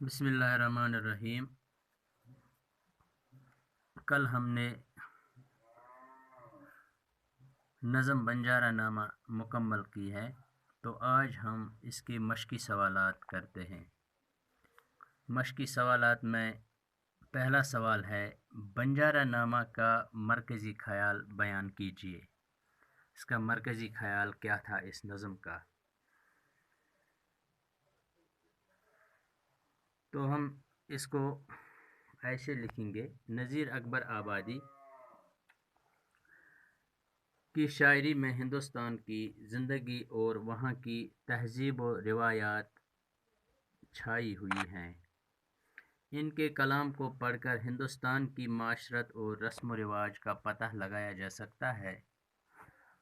بسم اللہ الرحمن الرحیم۔ کل ہم نے نظم بنجارہ نامہ مکمل کی ہے، تو آج ہم اس کے مشقی سوالات کرتے ہیں۔ مشقی سوالات میں پہلا سوال ہے، بنجارہ نامہ کا مرکزی خیال بیان کیجیے۔ اس کا مرکزی خیال کیا تھا اس نظم کا؟ تو ہم اس کو ایسے لکھیں گے، نذیر اکبر آبادی کی شاعری میں ہندوستان کی زندگی اور وہاں کی تہذیب و روایات چھائی ہوئی ہیں۔ ان کے کلام کو پڑھ کر ہندوستان کی معاشرت اور رسم و رواج کا پتہ لگایا جا سکتا ہے۔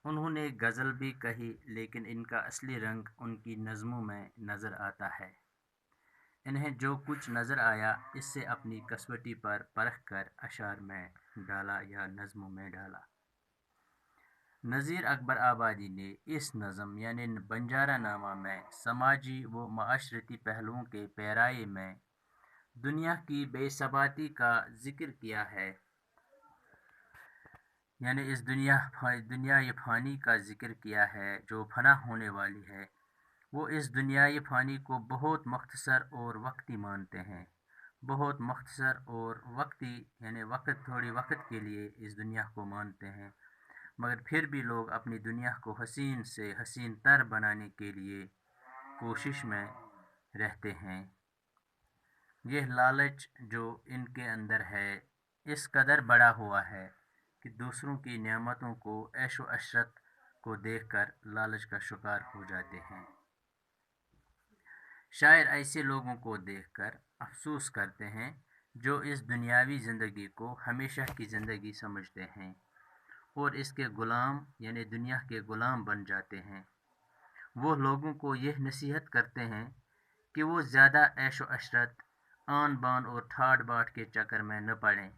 انہوں نے غزل بھی کہی، لیکن ان کا اصلی رنگ ان کی نظموں میں نظر آتا ہے۔ انہیں جو کچھ نظر آیا، اس سے اپنی کسوٹی پر پرکھ کر اشعار میں ڈالا یا نظموں میں ڈالا۔ نذیر اکبر آبادی نے اس نظم یعنی بنجارہ نامہ میں سماجی و معاشرتی پہلوؤں کے پیرائے میں دنیا کی بے ثباتی کا ذکر کیا ہے، یعنی اس دنیا فانی کا ذکر کیا ہے جو فنا ہونے والی ہے۔ وہ اس دنیای فانی کو بہت مختصر اور وقتی مانتے ہیں۔ بہت مختصر اور وقتی یعنی تھوڑی وقت کے لیے اس دنیا کو مانتے ہیں، مگر پھر بھی لوگ اپنی دنیا کو حسین سے حسین تر بنانے کے لیے کوشش میں رہتے ہیں۔ یہ لالچ جو ان کے اندر ہے، اس قدر بڑا ہوا ہے کہ دوسروں کی نعمتوں کو، عیش و عشرت کو دیکھ کر لالچ کا شکار ہو جاتے ہیں۔ شاعر ایسے لوگوں کو دیکھ کر افسوس کرتے ہیں جو اس دنیاوی زندگی کو ہمیشہ کی زندگی سمجھتے ہیں اور اس کے غلام یعنی دنیا کے غلام بن جاتے ہیں۔ وہ لوگوں کو یہ نصیحت کرتے ہیں کہ وہ زیادہ عیش و عشرت، آن بان اور ٹھاٹ باٹ کے چکر میں نہ پڑیں،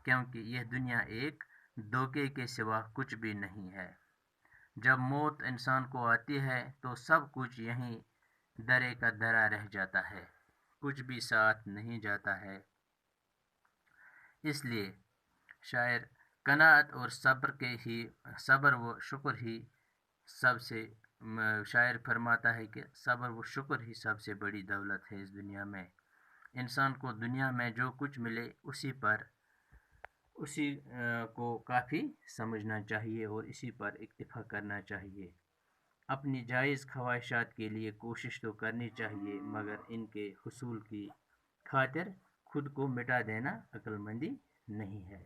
کیونکہ یہ دنیا ایک دھوکے کے سوا کچھ بھی نہیں ہے۔ جب موت انسان کو آتی ہے تو سب کچھ یہیں درے کا درا رہ جاتا ہے، کچھ بھی ساتھ نہیں جاتا ہے۔ اس لیے شاعر قناعت اور صبر و شکر ہی سب سے شاعر فرماتا ہے کہ صبر و شکر ہی سب سے بڑی دولت ہے اس دنیا میں۔ انسان کو دنیا میں جو کچھ ملے اسی کو کافی سمجھنا چاہیے اور اسی پر اکتفا کرنا چاہیے۔ اپنی جائز خواہشات کے لیے کوشش تو کرنی چاہیے، مگر ان کے حصول کی خاطر خود کو مٹا دینا عقل مندی نہیں ہے۔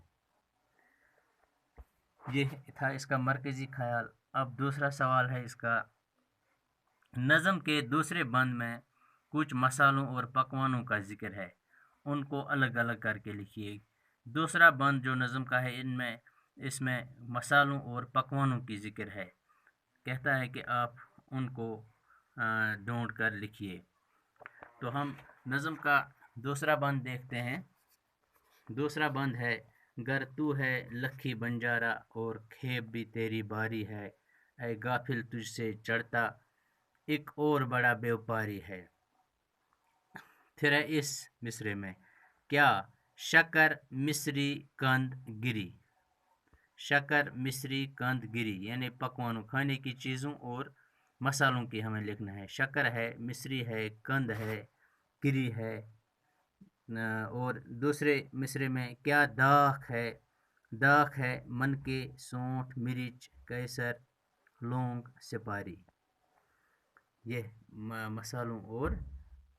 یہ تھا اس کا مرکزی خیال۔ اب دوسرا سوال ہے اس کا، نظم کے دوسرے بند میں کچھ مسالوں اور پکوانوں کا ذکر ہے، ان کو الگ الگ کر کے لکھیے۔ دوسرا بند جو نظم کا ہے اس میں مسالوں اور پکوانوں کی ذکر ہے، کہتا ہے کہ آپ ان کو ڈھونڈ کر لکھیے۔ تو ہم نظم کا دوسرا بند دیکھتے ہیں۔ دوسرا بند ہے، گر تو ہے لکھی بنجارہ اور کھیپ بھی تیری باری ہے، اے غافل تجھ سے چڑھتا ایک اور بڑا بیوپاری ہے۔ پھر ہے اس مصرے میں، کیا شکر مصری کند گری۔ شکر مصری کند گری یعنی پکوانوں کھانے کی چیزوں اور مسالوں کی ہمیں لکھنا ہے۔ شکر ہے، مصری ہے، کند ہے، گری ہے، اور دوسرے مصرے میں کیا داخ ہے۔ داخ ہے من کے سونٹھ مرچ کیسر لونگ سپاری۔ یہ مسالوں اور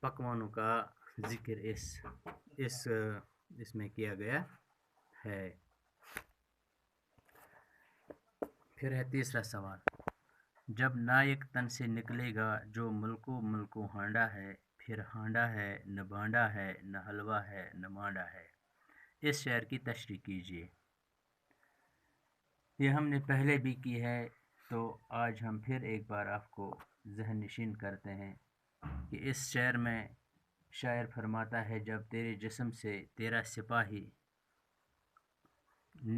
پکوانوں کا ذکر اس میں کیا گیا ہے۔ پھر ہے تیسرا سوال، جب نائک تن سے نکلے گا جو ملکوں ہانڈا ہے، پھر ہانڈا ہے نہ بانڈا ہے نہ حلوہ ہے نہ مانڈا ہے۔ اس شعر کی تشریح کیجیے۔ یہ ہم نے پہلے بھی کی ہے، تو آج ہم پھر ایک بار آپ کو ذہن نشین کرتے ہیں کہ اس شعر میں شاعر فرماتا ہے، جب تیرے جسم سے تیرا سپاہی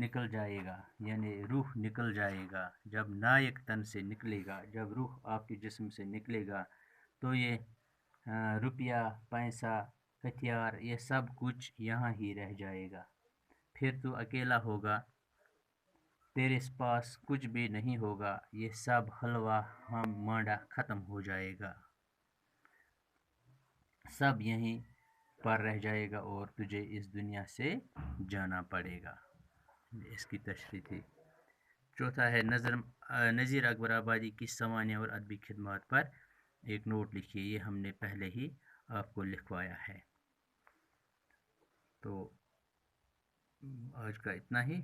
نکل جائے گا یعنی روح نکل جائے گا، جب نائک تن سے نکلے گا، جب روح آپ کے جسم سے نکلے گا تو یہ روپیہ پیسہ ہتھیار، یہ سب کچھ یہاں ہی رہ جائے گا۔ پھر تو اکیلا ہوگا، تیرے پاس کچھ بھی نہیں ہوگا، یہ سب حلوہ ہم مانڈا ختم ہو جائے گا، سب یہیں پر رہ جائے گا اور تجھے اس دنیا سے جانا پڑے گا۔ اس کی تشریح تھی۔ چوتھا ہے نذیر اکبر آبادی کی سوانح اور ادبی خدمات پر ایک نوٹ لکھیے، یہ ہم نے پہلے ہی آپ کو لکھوایا ہے۔ تو آج کا اتنا ہی۔